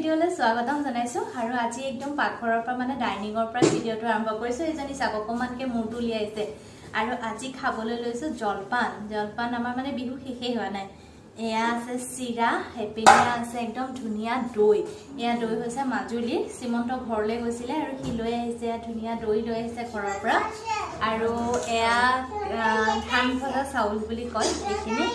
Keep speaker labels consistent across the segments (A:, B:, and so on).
A: ভিডিঅ'লৈ স্বাগতম জনাইছো আৰু আজি একদম পাকঘৰৰ পৰা মানে ডাইনিঙৰ পৰা ভিডিঅ'টো আৰম্ভ কৰিছো এজনী চাক অকমানকে মূৰটো লিয়াইছে আৰু আজি খাবলৈ লৈছো জলপান আমাৰ মানে বিহু শেষে হোৱা নাই এয়া আছে চিৰা হেপিনিয়া আছে একদম ধুনিয়া দৈ এয়া দৈ হৈছে মাজুলী শ্ৰীমন্ত ঘৰলৈ গৈছিলে আৰু সি লৈ আহিছে ধুনিয়া দৈ লৈ আহিছে ঘৰৰ পৰা আৰু এয়া ধান ভজা চাউল বুলি কয় এইখিনি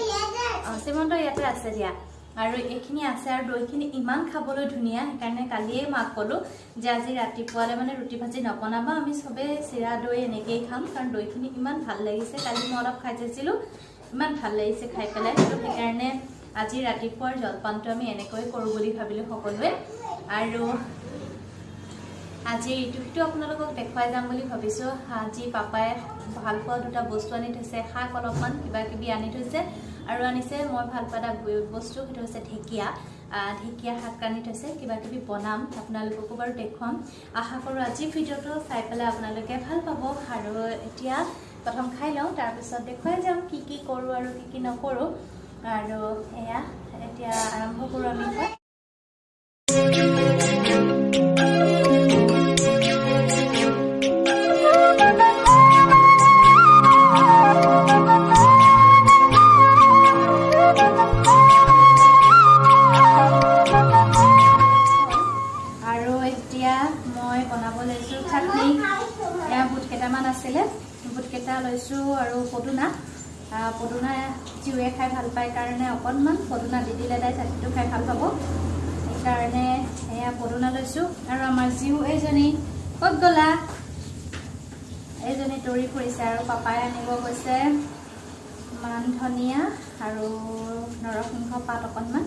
A: শ্ৰীমন্ত ইয়াতে আছে দিয়া আৰু এইখিনি আছে আৰু দৈখিনি ইমান খাবলৈ ধুনিয়া সেইকাৰণে কালিয়ে মাক ক'লো যে আজি ৰাতিপুৱালে মানে ৰুটি ভাজি নবনাবা আমি সবে চিৰা দৈ এনেকেই খাম কাৰণ দৈখিনি ইমান ভাল লাগিছে কালি মই অলপ খাই চাইছিলো ইমান ভাল লাগিছে খাই পেলাই তো সেইকাৰণে আজি ৰাতিপুৱাৰ জলপানটো আমি এনেকৈ কৰো বুলি ভাবিলো সকলোৱে আৰু আজি ইউটিউবটো আপোনালোকক দেখুৱাই যাম বুলি ভাবিছো আজি পাপাই ভাল পোৱা দুটা বস্তু আনি থৈছে শাক অলপমান কিবা কিবি আনি থৈছে আৰু আনিছে মই ভাল পাটা বস্তু সেইটো হৈছে ঢেকিয়া শাক আনি থৈছে কিবা কিবি বনাম আপোনালোককো বাৰু দেখুৱাম আশা কৰো আজি ভিডিঅ'টো চাই পেলাই আপোনালোকে ভাল পাব আৰু এতিয়া প্ৰথম খাই লওঁ তাৰ পিছত দেখুৱাই যাম কি কি কৰো আৰু কি কি নকৰো আৰু এয়া এতিয়া আৰম্ভ কৰো আমি বুটকেটা লৈছো আৰু পদুনা জিউৱে খাই ভাল পায় কাৰণে অকণমান পদুনা দি দিলে তাই চাটনিটো খাই ভাল পাব সেইকাৰণে এয়া পদুনা লৈছো আৰু আমাৰ জিউ এইজনী ক'ত গ'লা এইজনী দৌৰি ফুৰিছে আৰু পাপাই আনিব গৈছে মান ধনিয়া আৰু নৰসিংহ পাত অকণমান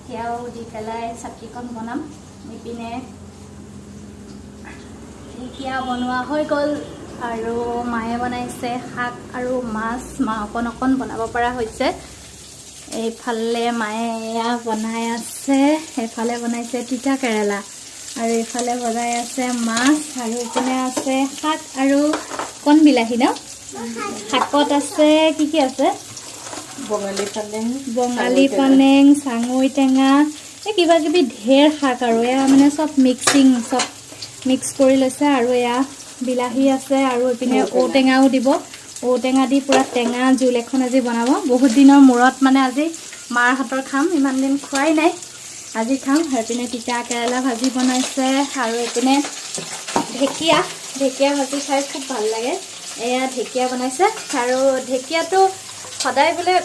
A: সেয়াও দি পেলাই চাটনিকণ বনাম ইপিনে ঢেকীয়া বনোৱা হৈ গ'ল আৰু মায়ে বনাইছে শাক আৰু মাছ অকণ বনাব পৰা হৈছে এইফালে মায়ে এয়া বনাই আছে এইফালে বনাইছে তিতা কেৰেলা আৰু এইফালে বনাই আছে মাছ আৰু এইপিনে আছে শাক আৰু কণ বিলাহী ন শাকত আছে কি আছে বঙালী পালেং চাঙৈ টেঙা এই কিবা কিবি ঢেৰ শাক আৰু এয়া মানে চব মিক্স কৰি লৈছে আৰু এয়া বিলাহী আছে আৰু এইপিনে ঔটেঙাও দিব ঔটেঙা দি পুৰা টেঙা জোল এখন আজি বনাব বহুত দিনৰ মূৰত মানে আজি মাৰ হাতৰ খাম ইমান দিন খোৱাই নাই আজি খাম এইপিনে তিতা কেৰেলা ভাজি বনাইছে আৰু এইপিনে ঢেকীয়া ভাজি খাই খুব ভাল লাগে এয়া ঢেকীয়া বনাইছে আৰু ঢেকীয়াটো সদায় বোলে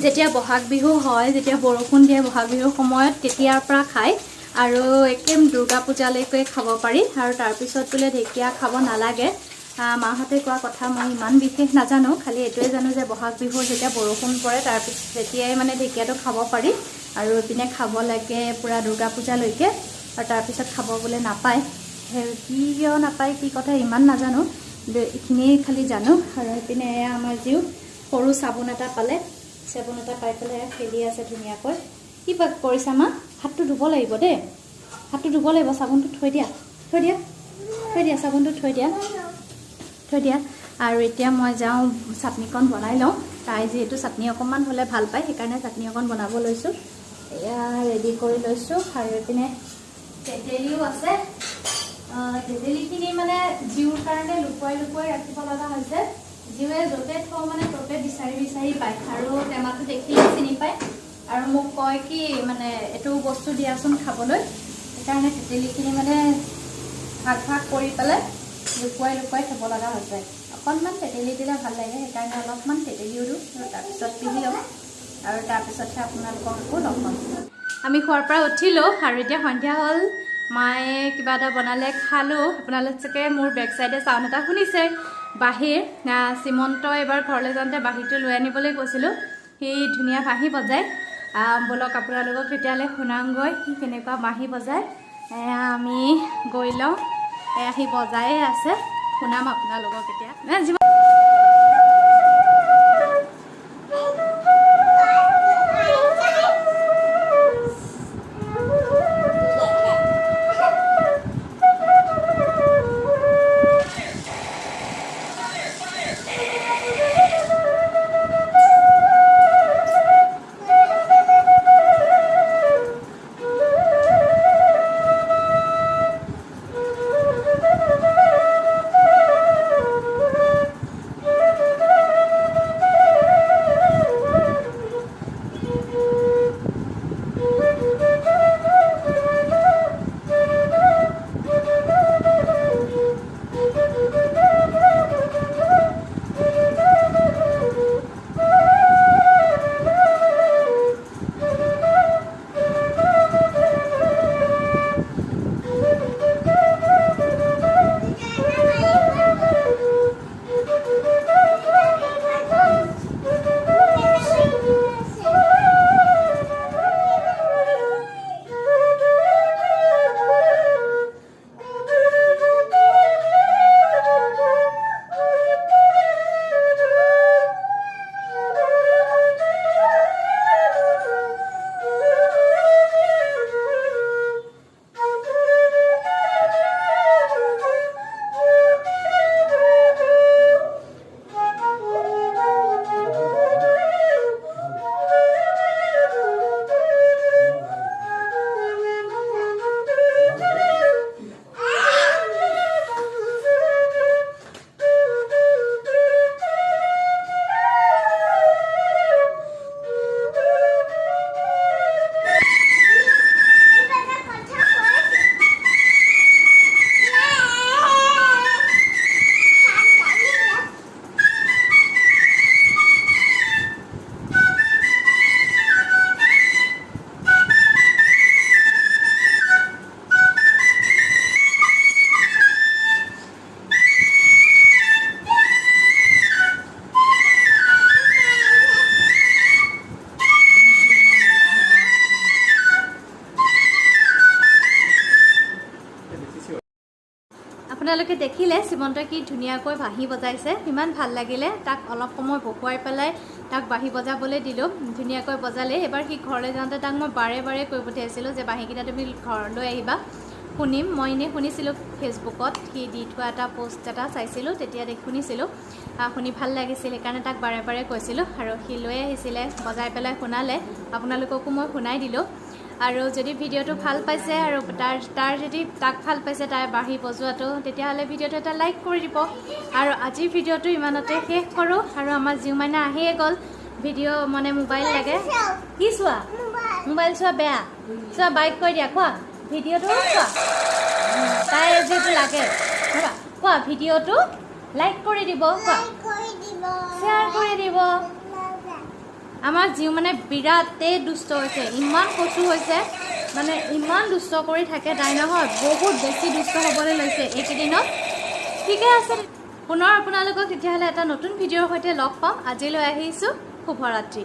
A: যেতিয়া বহাগ বিহু হয় যেতিয়া বৰষুণ দিয়ে বহাগ বিহুৰ সময়ত তেতিয়াৰ পৰা খায় আৰু একেম দুৰ্গা পূজালৈকে খাব পাৰি আৰু তাৰপিছত বোলে ঢেকীয়া খাব নালাগে মাহঁতে কোৱা কথা মই ইমান বিশেষ নাজানো খালি এইটোৱে জানো যে বহাগ বিহুৰ যেতিয়া বৰষুণ পৰে তাৰপিছত তেতিয়াই মানে ঢেকীয়াটো খাব পাৰি আৰু এইপিনে খাব লাগে পুৰা দুৰ্গা পূজালৈকে আৰু তাৰপিছত খাব বোলে নাপায় কিয় নাপায় কি কথা ইমান নাজানো এইখিনিয়ে খালি জানো আৰু এইপিনে আমাৰ জিও সৰু চাবোন এটা পালে চাবোন এটা পাই পেলাই খেলি আছে ধুনীয়াকৈ কি কৰিছা মা হাতটো ধুব লাগিব দেই হাতটো ধুব লাগিব চাবোনটো থৈ দিয়া চাবোনটো থৈ দিয়া আৰু এতিয়া মই যাওঁ চাটনিকণ বনাই লওঁ তাই যিহেতু চাটনি অকণমান হ'লে ভাল পায় সেইকাৰণে চাটনি অকণ বনাব লৈছোঁ এয়া ৰেডি কৰি লৈছোঁ আৰু এইপিনে তেতেলীও আছে তেতেলীখিনি মানে জিউৰ কাৰণে লুকুৱাই ৰাখিব লগা হৈছে জিউৱে য'তে থওঁ মানে ত'তে বিচাৰি পায় আৰু টেমাটো দেখিলে চিনি পায় আৰু মোক কয় কি মানে এইটো বস্তু দিয়াচোন খাবলৈ সেইকাৰণে তেতেলীখিনি মানে ভাগ কৰি পেলাই লুকুৱাই থ'ব লগা হৈছে অকণমান তেতেলী দিলে ভাল লাগে সেইকাৰণে অলপমান তেতেলীও দিওঁ আৰু তাৰপিছত পিহি ল'ম আৰু তাৰপিছতহে আপোনালোককো লগ পাম আমি খোৱাৰ পৰা উঠিলোঁ আৰু এতিয়া সন্ধিয়া হ'ল মায়ে কিবা এটা বনালে খালোঁ আপোনালোকে মোৰ বেক চাইডে চাউণ্ড এটা শুনিছে বাঁহীৰ শ্ৰীমন্ত এবাৰ ঘৰলৈ যাওঁতে বাঁহীটো লৈ আনিবলৈ কৈছিলোঁ সি ধুনীয়া বাঁহী বজায় বলক আপোনালোকক তেতিয়াহ'লে শুনাওঁগৈ সি কেনেকুৱা বাঁহী বজায় আমি গৈ লওঁ সি বজায়ে আছে শুনাম আপোনালোকক এতিয়া আপোনালোকে দেখিলে শ্ৰীমন্তই কি ধুনীয়াকৈ বাঁহী বজাইছে ইমান ভাল লাগিলে তাক অলপ সময় বহুৱাই পেলাই তাক বাঁহী বজাবলৈ দিলোঁ ধুনীয়াকৈ বজালে এবাৰ সি ঘৰলৈ যাওঁতে তাক মই বাৰে বাৰে কৈ পঠিয়াইছিলোঁ যে বাঁহীকেইটা তুমি ঘৰলৈ আহিবা শুনিম মই এনেই শুনিছিলোঁ ফেচবুকত সি দি থোৱা এটা পোষ্ট এটা চাইছিলোঁ তেতিয়া শুনিছিলোঁ শুনি ভাল লাগিছিল সেইকাৰণে তাক বাৰে বাৰে কৈছিলোঁ আৰু সি লৈ আহিছিলে বজাই পেলাই শুনালে আপোনালোককো মই শুনাই দিলোঁ আৰু যদি ভিডিঅ'টো ভাল পাইছে আৰু তাৰ যদি তাক ভাল পাইছে তাৰ বাঁহী বজোৱাটো তেতিয়াহ'লে ভিডিঅ'টো এটা লাইক কৰি দিব আৰু আজিৰ ভিডিঅ'টো ইমানতে শেষ কৰোঁ আৰু আমাৰ জিউ মাইনা আহিয়ে গ'ল ভিডিঅ' মানে মোবাইল লাগে কি চোৱা মোবাইল চোৱা বেয়া চোৱা বাইক কৈ দিয়া কোৱা ভিডিঅ'টো চোৱা তাই যিহেতু লাগে কোৱা ভিডিঅ'টো লাইক কৰি দিব কোৱা শ্বেয়াৰ কৰি দিব আমাৰ জিউ মানে বিৰাটেই দুষ্ট হৈছে ইমান কচু হৈছে মানে ইমান দুষ্ট কৰি থাকে তাই নহয় বহুত বেছি দুষ্ট হ'বলৈ লৈছে এইকেইদিনত ঠিকে আছে পুনৰ আপোনালোকক তেতিয়াহ'লে এটা নতুন ভিডিঅ'ৰ সৈতে লগ পাম আজিলৈ আহিছোঁ শুভৰাত্ৰি